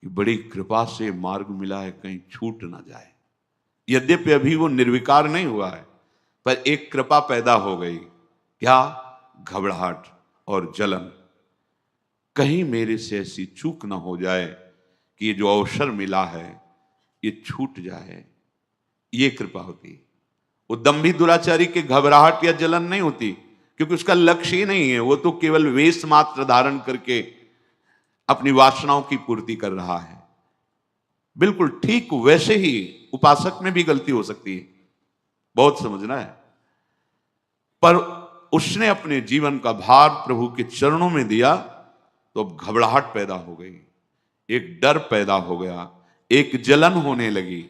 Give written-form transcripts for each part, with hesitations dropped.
कि बड़ी कृपा से मार्ग मिला है, कहीं छूट ना जाए। यद्यपि अभी वो निर्विकार नहीं हुआ है, पर एक कृपा पैदा हो गई। क्या? घबराहट और जलन। कहीं मेरे से ऐसी चूक ना हो जाए कि ये जो अवसर मिला है ये छूट जाए। ये कृपा होती। वो दंभी दुराचारी की घबराहट या जलन नहीं होती, क्योंकि उसका लक्ष्य ही नहीं है। वो तो केवल वेश मात्र धारण करके अपनी वासनाओं की पूर्ति कर रहा है। बिल्कुल ठीक वैसे ही उपासक में भी गलती हो सकती है, बहुत समझना है। पर उसने अपने जीवन का भार प्रभु के चरणों में दिया तो अब घबराहट पैदा हो गई, एक डर पैदा हो गया, एक जलन होने लगी।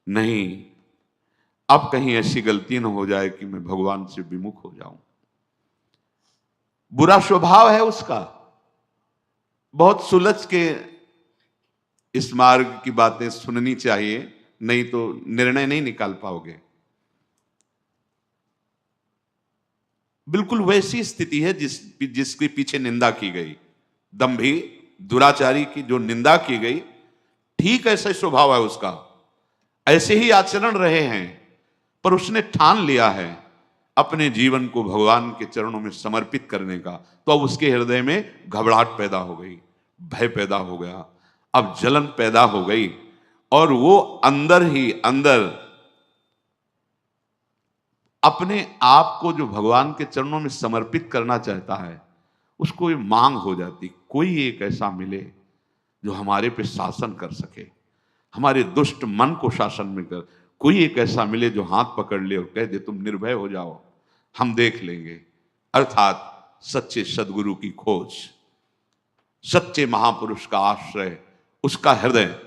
नहीं, अब कहीं ऐसी गलती न हो जाए कि मैं भगवान से विमुख हो जाऊं। बुरा स्वभाव है उसका, बहुत सुलझ के इस मार्ग की बातें सुननी चाहिए, नहीं तो निर्णय नहीं निकाल पाओगे। बिल्कुल वैसी स्थिति है जिसके पीछे निंदा की गई। दंभी दुराचारी की जो निंदा की गई, ठीक ऐसा स्वभाव है उसका, ऐसे ही आचरण रहे हैं, पर उसने ठान लिया है अपने जीवन को भगवान के चरणों में समर्पित करने का। तो अब उसके हृदय में घबराहट पैदा हो गई, भय पैदा हो गया, अब जलन पैदा हो गई, और वो अंदर ही अंदर अपने आप को जो भगवान के चरणों में समर्पित करना चाहता है, उसको ये मांग हो जाती, कोई एक ऐसा मिले जो हमारे पे शासन कर सके, हमारे दुष्ट मन को शासन में कर। कोई एक ऐसा मिले जो हाथ पकड़ ले और कह दे तुम निर्भय हो जाओ, हम देख लेंगे। अर्थात सच्चे सदगुरु की खोज, सच्चे महापुरुष का आश्रय, उसका हृदय।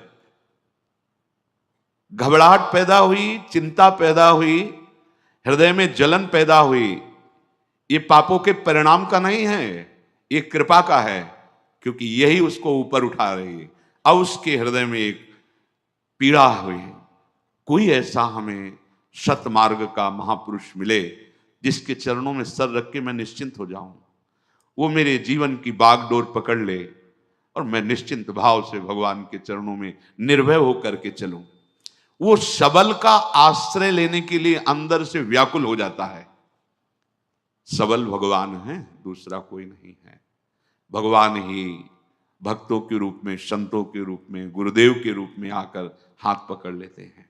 घबराहट पैदा हुई, चिंता पैदा हुई, हृदय में जलन पैदा हुई। ये पापों के परिणाम का नहीं है, ये कृपा का है, क्योंकि यही उसको ऊपर उठा रही है। अब उसके हृदय में एक पीड़ा हुई। कोई ऐसा हमें सतमार्ग का महापुरुष मिले जिसके चरणों में सर रख के मैं निश्चिंत हो जाऊं, वो मेरे जीवन की बागडोर पकड़ ले और मैं निश्चिंत भाव से भगवान के चरणों में निर्भय होकर के चलूं। वो सबल का आश्रय लेने के लिए अंदर से व्याकुल हो जाता है। सबल भगवान है, दूसरा कोई नहीं है। भगवान ही भक्तों के रूप में, संतों के रूप में, गुरुदेव के रूप में आकर हाथ पकड़ लेते हैं।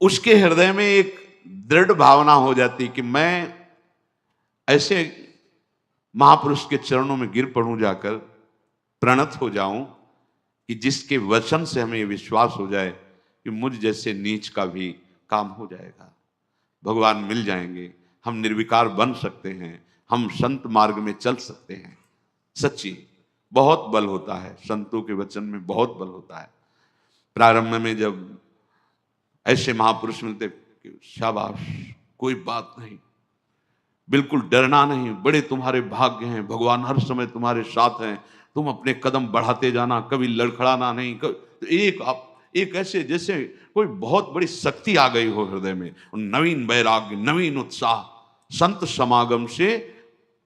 उसके हृदय में एक दृढ़ भावना हो जाती कि मैं ऐसे महापुरुष के चरणों में गिर पड़ूं, जाकर प्रणत हो जाऊं, कि जिसके वचन से हमें विश्वास हो जाए कि मुझ जैसे नीच का भी काम हो जाएगा, भगवान मिल जाएंगे, हम निर्विकार बन सकते हैं, हम संत मार्ग में चल सकते हैं। सच्ची बहुत बल होता है, संतों के वचन में बहुत बल होता है। प्रारंभ में जब ऐसे महापुरुष मिलते कि शाबाश, कोई बात नहीं, बिल्कुल डरना नहीं, बड़े तुम्हारे भाग्य हैं, भगवान हर समय तुम्हारे साथ हैं, तुम अपने कदम बढ़ाते जाना, कभी लड़खड़ाना नहीं। तो एक ऐसे जैसे कोई बहुत बड़ी शक्ति आ गई हो हृदय में, नवीन वैराग्य, नवीन उत्साह। संत समागम से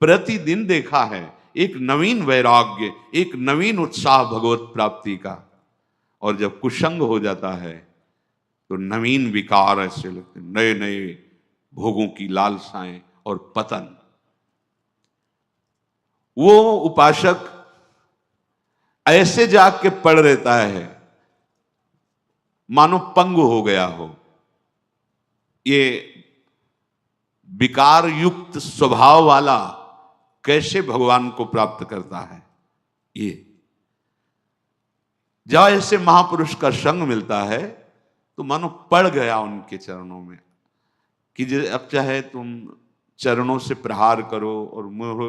प्रतिदिन देखा है एक नवीन वैराग्य, एक नवीन उत्साह भगवत प्राप्ति का। और जब कुसंग हो जाता है तो नवीन विकार ऐसे लगते, नए नए भोगों की लालसाएं और पतन। वो उपासक ऐसे जाग के पड़ रहता है मानो पंगु हो गया हो। ये विकार युक्त स्वभाव वाला कैसे भगवान को प्राप्त करता है? ये जब ऐसे महापुरुष का संग मिलता है तो मानो पड़ गया उनके चरणों में कि अब चाहे तुम चरणों से प्रहार करो और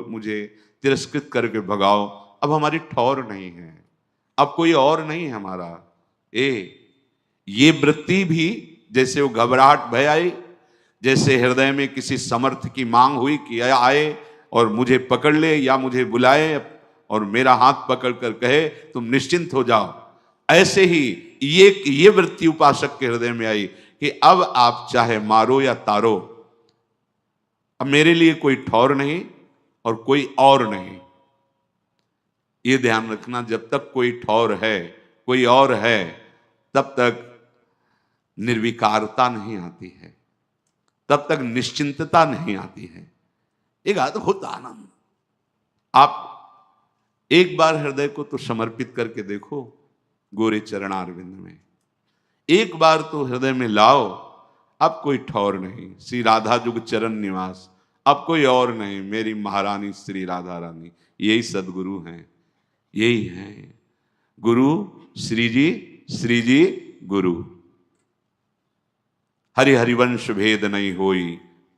मुझे तिरस्कृत करके भगाओ, अब हमारी ठौर नहीं है, अब कोई और नहीं है हमारा। ये वृत्ति भी, जैसे वो घबराहट भय आई, जैसे हृदय में किसी समर्थ की मांग हुई कि आए और मुझे पकड़ ले या मुझे बुलाए और मेरा हाथ पकड़ कर कहे तुम निश्चिंत हो जाओ, ऐसे ही ये वृत्ति उपासक के हृदय में आई कि अब आप चाहे मारो या तारो, अब मेरे लिए कोई ठौर नहीं और कोई और नहीं। ये ध्यान रखना, जब तक कोई ठौर है, कोई और है, तब तक निर्विकारता नहीं आती है, तब तक निश्चिंतता नहीं आती है, एक अद्भुत आनंद। आप एक बार हृदय को तो समर्पित करके देखो गोरे चरणारविंद में, एक बार तो हृदय में लाओ। अब कोई ठौर नहीं, श्री राधा जुग चरण निवास, अब कोई और नहीं, मेरी महारानी श्री राधा रानी, यही सदगुरु हैं, यही हैं गुरु। श्री जी गुरु। हरि हरिवंश भेद नहीं होई,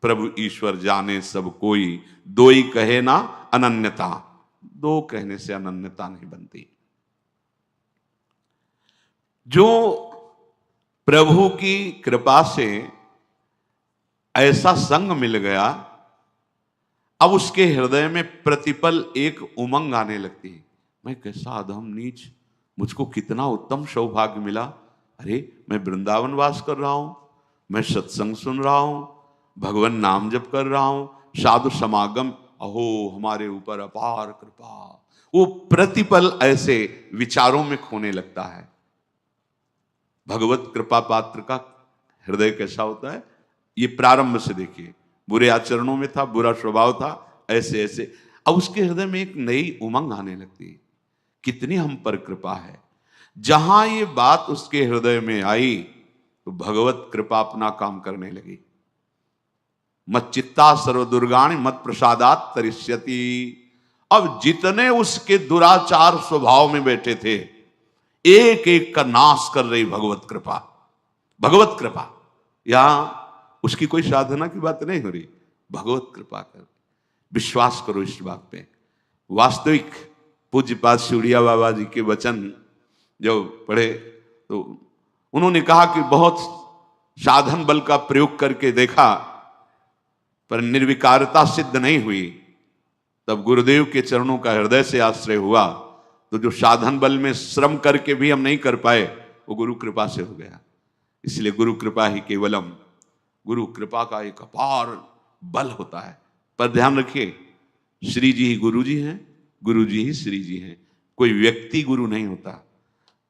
प्रभु ईश्वर जाने सब कोई, दोई कहे ना अनन्यता, दो कहने से अनन्यता नहीं बनती। जो प्रभु की कृपा से ऐसा संग मिल गया, अब उसके हृदय में प्रतिपल एक उमंग आने लगती है, मैं कैसा अधम नीच, मुझको कितना उत्तम सौभाग्य मिला। अरे मैं वृंदावन वास कर रहा हूं, मैं सत्संग सुन रहा हूं, भगवान नाम जप कर रहा हूं, साधु समागम, अहो हमारे ऊपर अपार कृपा। वो प्रतिपल ऐसे विचारों में खोने लगता है। भगवत कृपा पात्र का हृदय कैसा होता है, ये प्रारंभ से देखिए, बुरे आचरणों में था, बुरा स्वभाव था, ऐसे ऐसे, अब उसके हृदय में एक नई उमंग आने लगती है, कितनी हम पर कृपा है। जहां ये बात उसके हृदय में आई तो भगवत कृपा अपना काम करने लगी। मत चित्ता सर्वदुर्गाणि मत प्रसादात तरिष्यति। अब जितने उसके दुराचार स्वभाव में बैठे थे, एक एक का नाश कर रही भगवत कृपा। भगवत कृपा, यहां उसकी कोई साधना की बात नहीं हो रही, भगवत कृपा कर, विश्वास करो इस बात पे। वास्तविक पूज्यपाद शिवड़िया बाबा जी के वचन जब पढ़े तो उन्होंने कहा कि बहुत साधन बल का प्रयोग करके देखा पर निर्विकारता सिद्ध नहीं हुई, तब गुरुदेव के चरणों का हृदय से आश्रय हुआ, तो जो साधन बल में श्रम करके भी हम नहीं कर पाए वो गुरु कृपा से हो गया। इसलिए गुरु कृपा ही केवलम, गुरु कृपा का एक अपार बल होता है। पर ध्यान रखिए, श्री जी ही गुरु जी हैं, गुरु जी ही श्री जी हैं, कोई व्यक्ति गुरु नहीं होता,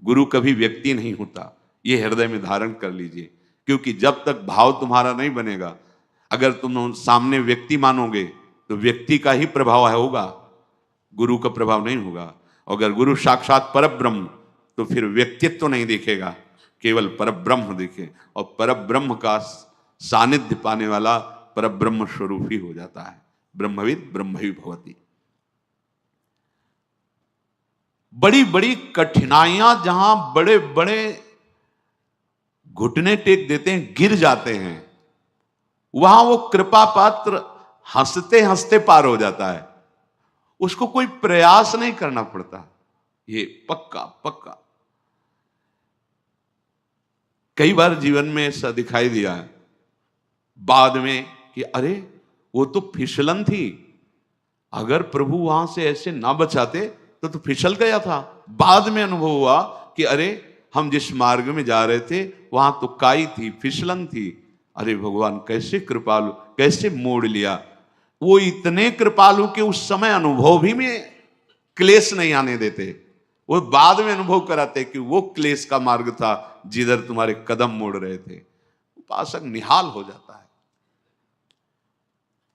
गुरु कभी व्यक्ति नहीं होता, ये हृदय में धारण कर लीजिए। क्योंकि जब तक भाव तुम्हारा नहीं बनेगा, अगर तुम सामने व्यक्ति मानोगे तो व्यक्ति का ही प्रभाव होगा, गुरु का प्रभाव नहीं होगा। अगर गुरु साक्षात परब्रह्म तो फिर व्यक्तित्व नहीं दिखेगा, केवल परब्रह्म दिखे, और परब्रह्म का सानिध्य पाने वाला परब्रह्म स्वरूप ही हो जाता है। ब्रह्मविद ब्रह्मवि भवति। बड़ी बड़ी कठिनाइयां जहां बड़े बड़े घुटने टेक देते हैं, गिर जाते हैं, वहां वो कृपा पात्र हंसते हंसते पार हो जाता है, उसको कोई प्रयास नहीं करना पड़ता, ये पक्का पक्का। कई बार जीवन में ऐसा दिखाई दिया है बाद में कि अरे वो तो फिसलन थी, अगर प्रभु वहां से ऐसे ना बचाते तो फिसल गया था। बाद में अनुभव हुआ कि अरे हम जिस मार्ग में जा रहे थे वहां तो काई थी, फिसलन थी, अरे भगवान कैसे कृपालु, कैसे मोड़ लिया। वो इतने कृपालु के उस समय अनुभव भी में क्लेश नहीं आने देते, वो बाद में अनुभव कराते कि वो क्लेश का मार्ग था जिधर तुम्हारे कदम मोड़ रहे थे। उपासक निहाल हो जाता है।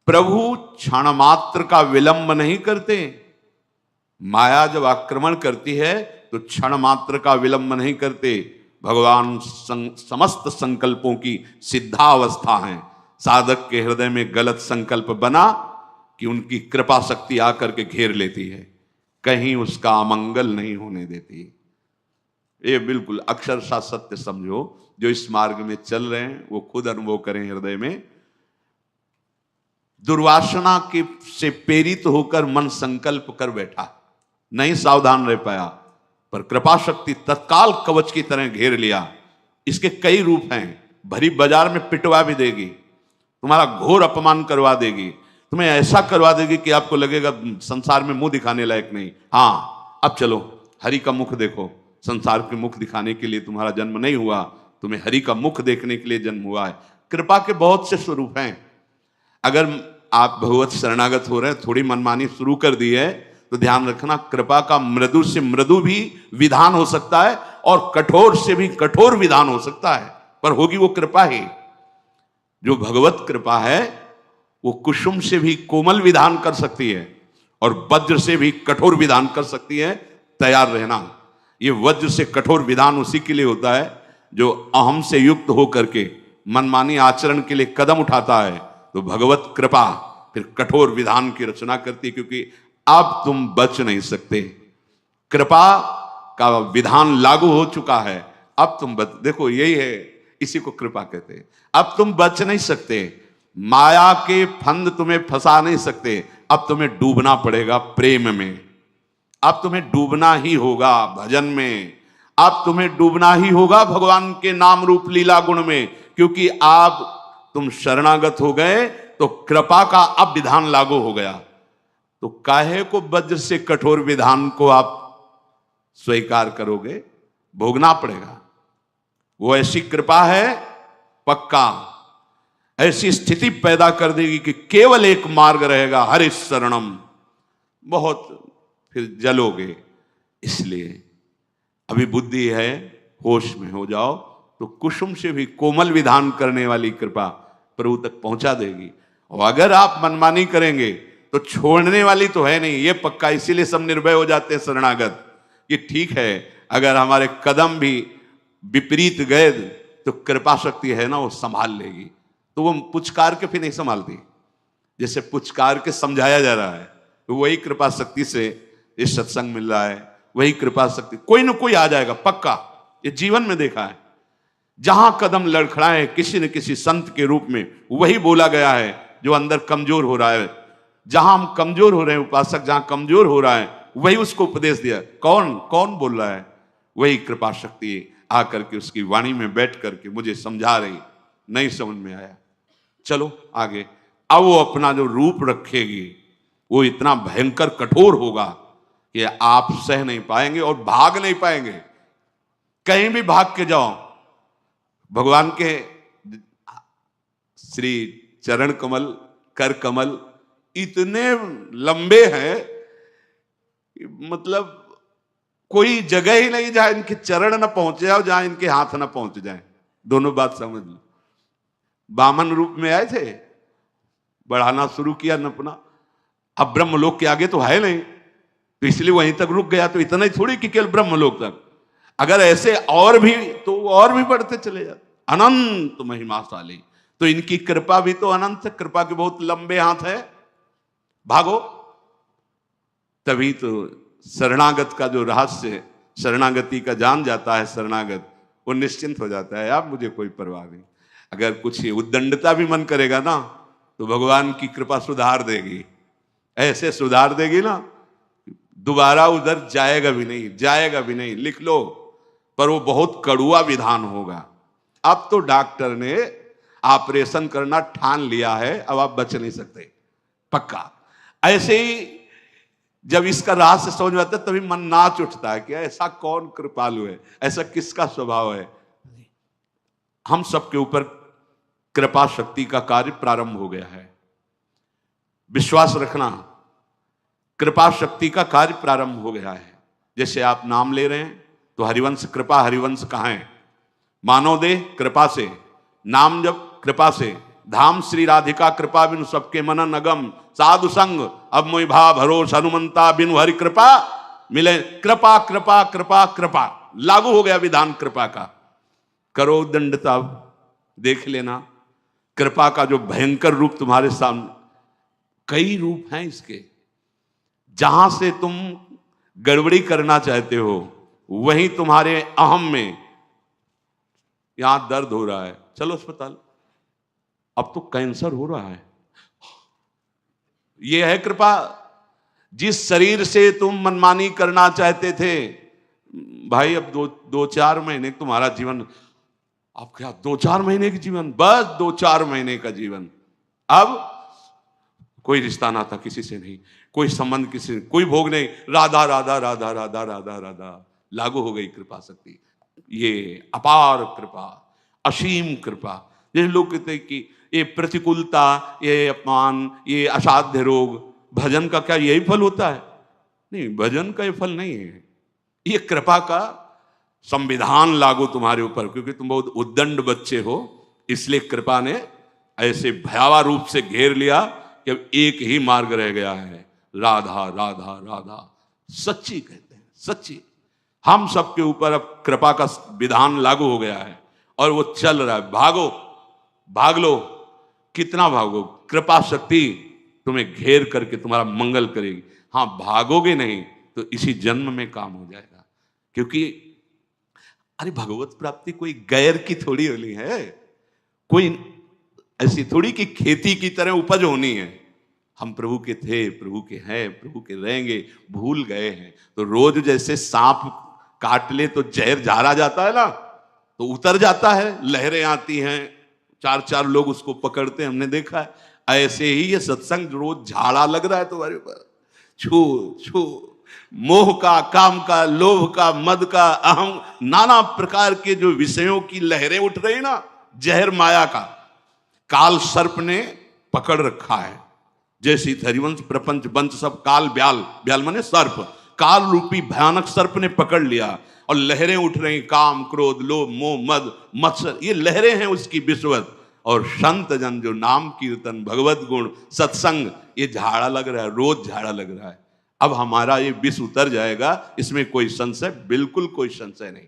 प्रभु क्षण मात्र का विलंब नहीं करते, माया जब आक्रमण करती है तो क्षण मात्र का विलंब नहीं करते। भगवान समस्त संकल्पों की सिद्धावस्था है। साधक के हृदय में गलत संकल्प बना कि उनकी कृपा शक्ति आकर के घेर लेती है, कहीं उसका अमंगल नहीं होने देती। ये बिल्कुल अक्षरशः सत्य समझो, जो इस मार्ग में चल रहे हैं वो खुद अनुभव करें हृदय में। दुर्वासना के से प्रेरित होकर मन संकल्प कर बैठा, नहीं सावधान रह पाया, पर कृपा शक्ति तत्काल कवच की तरह घेर लिया। इसके कई रूप हैं, भरी बाजार में पिटवा भी देगी, तुम्हारा घोर अपमान करवा देगी, तुम्हें ऐसा करवा देगी कि आपको लगेगा संसार में मुंह दिखाने लायक नहीं। हाँ अब चलो हरि का मुख देखो, संसार के मुख दिखाने के लिए तुम्हारा जन्म नहीं हुआ, तुम्हें हरि का मुख देखने के लिए जन्म हुआ है। कृपा के बहुत से स्वरूप हैं। अगर आप भगवत शरणागत हो रहे हैं, थोड़ी मनमानी शुरू कर दी है तो ध्यान रखना, कृपा का मृदु से मृदु भी विधान हो सकता है और कठोर से भी कठोर विधान हो सकता है, पर होगी वो कृपा ही। जो भगवत कृपा है वो कुसुम से भी कोमल विधान कर सकती है और वज्र से भी कठोर विधान कर सकती है। तैयार रहना। ये वज्र से कठोर विधान उसी के लिए होता है जो अहम से युक्त होकर के मनमानी आचरण के लिए कदम उठाता है। तो भगवत कृपा फिर कठोर विधान की रचना करती है, क्योंकि अब तुम बच नहीं सकते। कृपा का विधान लागू हो चुका है, अब तुम बच, देखो यही है, इसी को कृपा कहते हैं। अब तुम बच नहीं सकते, माया के फंद तुम्हें फंसा नहीं सकते, अब तुम्हें डूबना पड़ेगा प्रेम में। अब तुम्हें डूबना ही होगा भजन में, अब तुम्हें डूबना ही होगा भगवान के नाम रूप लीला गुण में, क्योंकि आप तुम शरणागत हो गए तो कृपा का अब विधान लागू हो गया। तो काहे को वज्र से कठोर विधान को आप स्वीकार करोगे? भोगना पड़ेगा। वो ऐसी कृपा है पक्का, ऐसी स्थिति पैदा कर देगी कि केवल एक मार्ग रहेगा, हरि शरणम। बहुत फिर जलोगे। इसलिए अभी बुद्धि है, होश में हो जाओ तो कुसुम से भी कोमल विधान करने वाली कृपा प्रभु तक पहुंचा देगी। और अगर आप मनमानी करेंगे तो छोड़ने वाली तो है नहीं, ये पक्का। इसीलिए सब निर्भय हो जाते हैं शरणागत, कि ठीक है अगर हमारे कदम भी विपरीत गए तो कृपा शक्ति है ना, वो संभाल लेगी। तो वो पुचकार के फिर नहीं संभालती, जैसे पुचकार के समझाया जा रहा है, तो वही कृपा शक्ति से ये सत्संग मिल रहा है, वही कृपा शक्ति कोई ना कोई आ जाएगा पक्का। ये जीवन में देखा है, जहां कदम लड़खड़ाए किसी न किसी संत के रूप में वही बोला गया है जो अंदर कमजोर हो रहा है। जहां हम कमजोर हो रहे हैं, उपासक जहां कमजोर हो रहा है वही उसको उपदेश दिया। कौन कौन बोल रहा है? वही कृपा शक्ति आकर के उसकी वाणी में बैठ करके मुझे समझा रही। नहीं समझ में आया, चलो आगे। अब वो अपना जो रूप रखेगी वो इतना भयंकर कठोर होगा कि आप सह नहीं पाएंगे और भाग नहीं पाएंगे। कहीं भी भाग के जाओ, भगवान के श्री चरण कमल, कर कमल इतने लंबे हैं, मतलब कोई जगह ही नहीं जहां इनके चरण न पहुंचे और जहां इनके हाथ न पहुंच जाए। दोनों बात समझ लो। वामन रूप में आए थे, बढ़ाना शुरू किया नपना, अब ब्रह्मलोक के आगे तो है नहीं, तो इसलिए वहीं तक रुक गया। तो इतना ही थोड़ी कि केवल ब्रह्मलोक तक, अगर ऐसे और भी तो और भी बढ़ते चले जाते, अनंत महिमाशाली। तो इनकी कृपा भी तो अनंत, कृपा के बहुत लंबे हाथ है। भागो। तभी तो शरणागत का जो रहस्य, शरणागति का जान जाता है शरणागत, वो निश्चिंत हो जाता है, आप मुझे कोई परवाह नहीं। अगर कुछ उद्दंडता भी मन करेगा ना तो भगवान की कृपा सुधार देगी, ऐसे सुधार देगी ना दोबारा उधर जाएगा भी नहीं, जाएगा भी नहीं। लिख लो, पर वो बहुत कड़ुआ विधान होगा। अब तो डॉक्टर ने ऑपरेशन करना ठान लिया है, अब आप बच नहीं सकते पक्का। ऐसे ही जब इसका रहस्य समझ में आता है तभी मन नाच उठता है कि ऐसा कौन कृपालु है, ऐसा किसका स्वभाव है। हम सबके ऊपर कृपा शक्ति का कार्य प्रारंभ हो गया है। विश्वास रखना, कृपा शक्ति का कार्य प्रारंभ हो गया है। जैसे आप नाम ले रहे हैं तो हरिवंश कृपा, हरिवंश कहाँ है? मानव देह कृपा से, नाम जब कृपा से, धाम श्री राधिका कृपा बिनु सबके मनन अगम, साधु संग अब मोहि भाव भरोस हनुमंता बिनु हरि कृपा मिले। कृपा कृपा कृपा कृपा लागू हो गया विधान कृपा का। करो दंडता, देख लेना कृपा का जो भयंकर रूप तुम्हारे सामने। कई रूप हैं इसके, जहां से तुम गड़बड़ी करना चाहते हो वहीं तुम्हारे अहम में, यहां दर्द हो रहा है, चलो अस्पताल, अब तो कैंसर हो रहा है। यह है कृपा। जिस शरीर से तुम मनमानी करना चाहते थे, भाई अब दो चार महीने तुम्हारा जीवन, अब क्या 2-4 महीने की जीवन, बस 2-4 महीने का जीवन। अब कोई रिश्ता ना था किसी से नहीं, कोई संबंध किसी से, कोई भोग नहीं, राधा राधा राधा राधा राधा राधा। लागू हो गई कृपा शक्ति। ये अपार कृपा, असीम कृपा। ये लोग कहते हैं कि ये प्रतिकूलता, ये अपमान, ये असाध्य रोग, भजन का क्या यही फल होता है? नहीं, भजन का ये फल नहीं है, ये कृपा का संविधान लागू तुम्हारे ऊपर, क्योंकि तुम बहुत उद्दंड बच्चे हो, इसलिए कृपा ने ऐसे भयावह रूप से घेर लिया कि अब एक ही मार्ग रह गया है, राधा राधा राधा। सच्ची कहते हैं, सच्ची। हम सबके ऊपर अब कृपा का विधान लागू हो गया है और वो चल रहा है। भागो, भाग लो, कितना भागो, कृपा शक्ति तुम्हें घेर करके तुम्हारा मंगल करेगी। हाँ, भागोगे नहीं तो इसी जन्म में काम हो जाएगा, क्योंकि अरे भगवत प्राप्ति कोई गैर की थोड़ी होनी है, कोई ऐसी थोड़ी कि खेती की तरह उपज होनी है। हम प्रभु के थे, प्रभु के हैं, प्रभु के रहेंगे, भूल गए हैं। तो रोज जैसे सांप काट ले तो जहर झाड़ा जाता है ना, तो उतर जाता है, लहरें आती हैं, चार चार लोग उसको पकड़ते हैं, हमने देखा है। ऐसे ही ये सत्संग रोज झाड़ा लग रहा है तुम्हारे ऊपर, छू छू, मोह का, काम का, लोभ का, मद का, अहम, नाना प्रकार के जो विषयों की लहरें उठ रही ना, जहर माया का काल सर्प ने पकड़ रखा है। जैसे हरिवंश प्रपंच वंश सब काल ब्याल, ब्याल माने सर्प, काल रूपी भयानक सर्प ने पकड़ लिया और लहरें उठ रही, काम क्रोध लोभ मोह मद मत्सर, ये लहरें हैं उसकी विश्वत। और संत जन जो नाम कीर्तन भगवत गुण सत्संग, ये झाड़ा लग रहा है, रोज झाड़ा लग रहा है। अब हमारा ये विष उतर जाएगा, इसमें कोई संशय, बिल्कुल कोई संशय नहीं।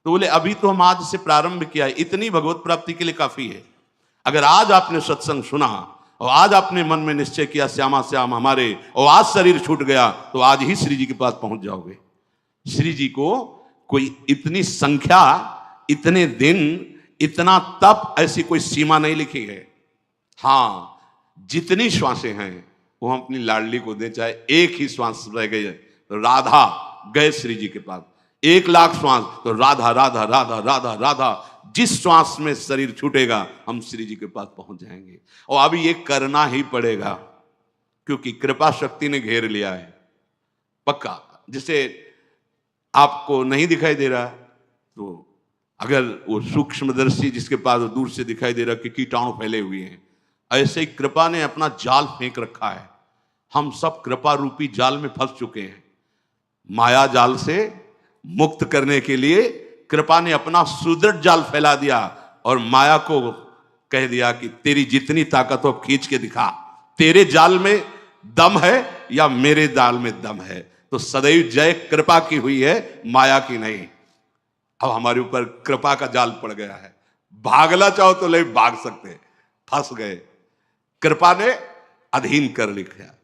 तो बोले अभी तो हम आज से प्रारंभ किया है, इतनी भगवत प्राप्ति के लिए काफी है। अगर आज आपने सत्संग सुना और आज आपने मन में निश्चय किया श्यामा श्याम हमारे, और आज शरीर छूट गया, तो आज ही श्री जी के पास पहुंच जाओगे। श्री जी को कोई इतनी संख्या, इतने दिन, इतना तप, ऐसी कोई सीमा नहीं लिखी है। हाँ, जितनी श्वासें हैं वो हम अपनी लाडली को दे, चाहे एक ही श्वास रह गई है तो राधा गए श्री जी के पास, 1,00,000 श्वास तो राधा राधा राधा राधा राधा, जिस श्वास में शरीर छूटेगा हम श्री जी के पास पहुंच जाएंगे। और अभी ये करना ही पड़ेगा, क्योंकि कृपा शक्ति ने घेर लिया है पक्का। जिसे आपको नहीं दिखाई दे रहा, तो अगर वो सूक्ष्मदर्शी जिसके पास दूर से दिखाई दे रहा कि कीटाणु फैले हुए हैं, ऐसे ही कृपा ने अपना जाल फेंक रखा है। हम सब कृपा रूपी जाल में फंस चुके हैं। माया जाल से मुक्त करने के लिए कृपा ने अपना सुदृढ़ जाल फैला दिया और माया को कह दिया कि तेरी जितनी ताकत हो खींच के दिखा, तेरे जाल में दम है या मेरे जाल में दम है। तो सदैव जय कृपा की हुई है, माया की नहीं। अब हमारे ऊपर कृपा का जाल पड़ गया है, भागना चाहो तो ले भाग सकते, फंस गए। कृपा ने अधीन कर लिखा।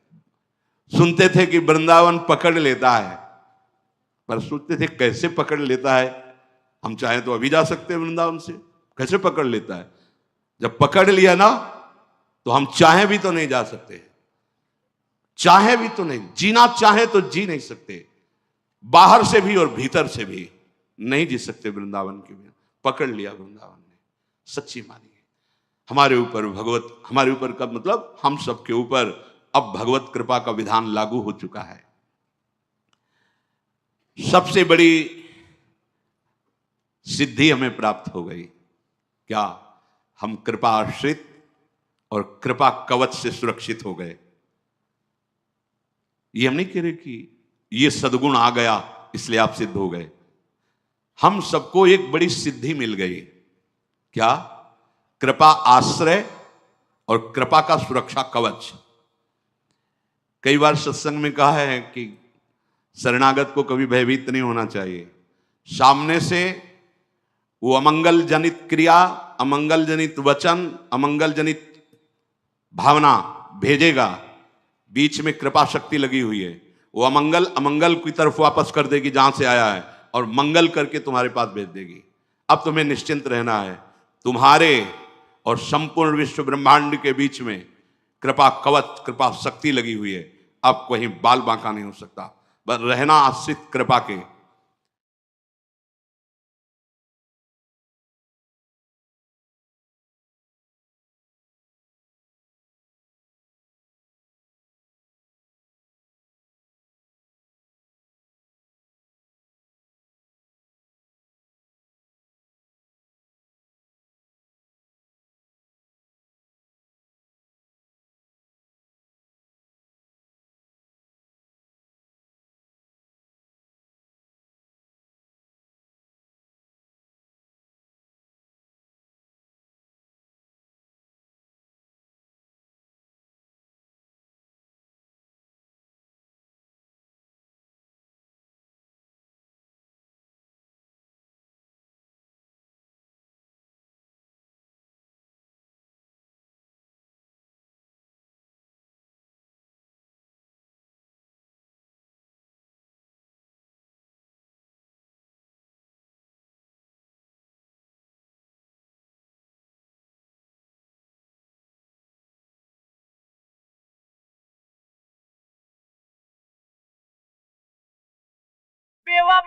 सुनते थे कि वृंदावन पकड़ लेता है, पर सोचते थे कैसे पकड़ लेता है, हम चाहें तो अभी जा सकते हैं वृंदावन से, कैसे पकड़ लेता है। जब पकड़ लिया ना तो हम चाहे भी तो नहीं जा सकते, चाहे भी तो नहीं, जीना चाहे तो जी नहीं सकते, बाहर से भी और भीतर से भी नहीं जी सकते वृंदावन के बिना। पकड़ लिया वृंदावन ने, सच्ची मानिए। हमारे ऊपर भगवत, हमारे ऊपर का मतलब हम सबके ऊपर अब भगवत कृपा का विधान लागू हो चुका है। सबसे बड़ी सिद्धि हमें प्राप्त हो गई, क्या? हम कृपा आश्रित और कृपा कवच से सुरक्षित हो गए। ये हम नहीं कह रहे कि ये सद्गुण आ गया इसलिए आप सिद्ध हो गए। हम सबको एक बड़ी सिद्धि मिल गई, क्या? कृपा आश्रय और कृपा का सुरक्षा कवच। कई बार सत्संग में कहा है कि शरणागत को कभी भयभीत नहीं होना चाहिए। सामने से वो अमंगल जनित क्रिया, अमंगल जनित वचन, अमंगल जनित भावना भेजेगा, बीच में कृपा शक्ति लगी हुई है, वो अमंगल की तरफ वापस कर देगी जहां से आया है, और मंगल करके तुम्हारे पास भेज देगी। अब तुम्हें निश्चिंत रहना है, तुम्हारे और संपूर्ण विश्व ब्रह्मांड के बीच में कृपा कवच, कृपा शक्ति लगी हुई है। अब कहीं बाल बांका नहीं हो सकता, बस रहना आश्रित कृपा के।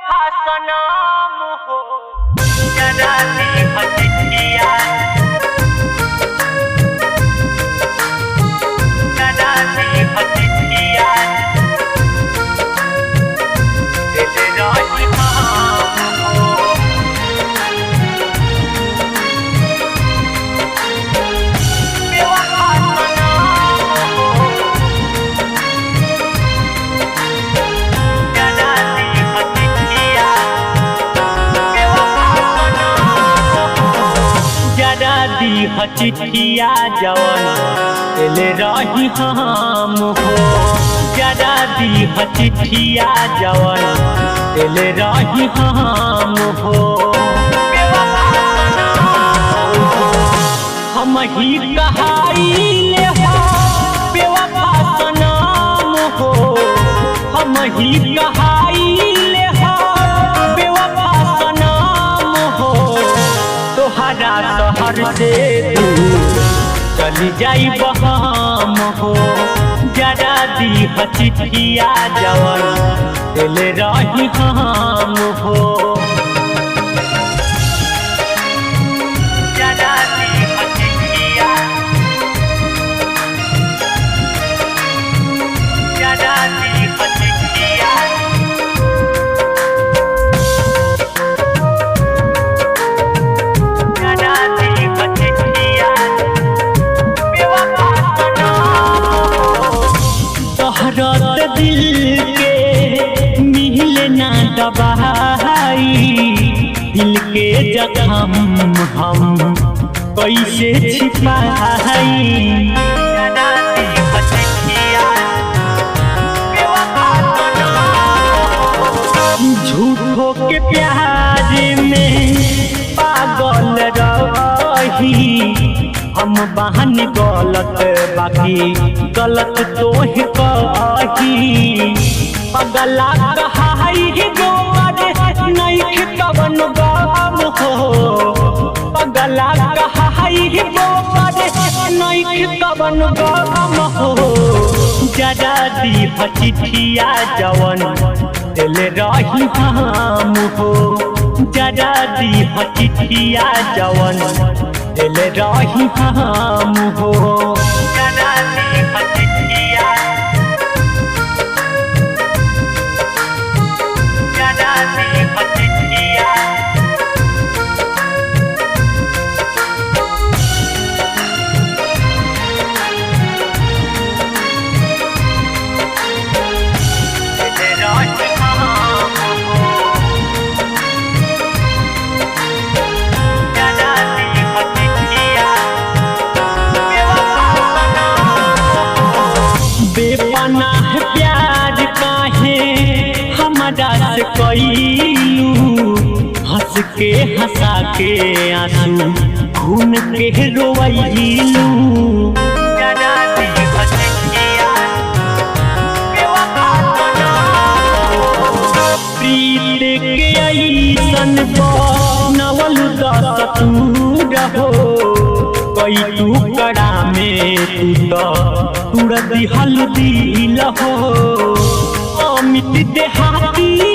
बेवफा सनम हो जरा दी हथिया जरा दी हथिया दिल राही हो बेवफा सनम हो जरा दी हथिया जरा दी हथिया जवन दिल रही हम हो जरा दी हथिया जवन दिल रही हम हो हम ही कहाइले हो बेवफा सनम हो हम ही कहाइले हो बेवफा सनम हो तोहरा शहर से दूर चली जाई बहम हो जरा दी हथिया जवन दिल रही हम हो जरा दी हथिया जरा दी हथिया जरा दी हथिया बेवफा तोहरत दिल के मिले ना दबाई दिल के जख्म हम कैसे छिपाई जरा दी हथिया बेवफा झूठो के प्यार में पागल रही हम बहन गलत बाकी गलत तोहि कही पगला कहाई गोरे नहीं कवन गम हो पगला कहाई गोरे नहीं कवन गम हो जरा दी हथिया जवन दिल रही हम हो जरा दी हथिया जवन दिल रही हम हो जरा दी हथिया जरा दी हथिया दिल रही हम हो जरा दी हथिया बेपनाह प्यार काहे हमरा से कइलू हंस के हंसा के आंसू खून के रोइलू जरा दी हथिया बेवफा प्रीत के ऐसन बनवल दस तू रहो कई टुकड़ा में तू तुड़ दिहल दिल हो अमित देहाती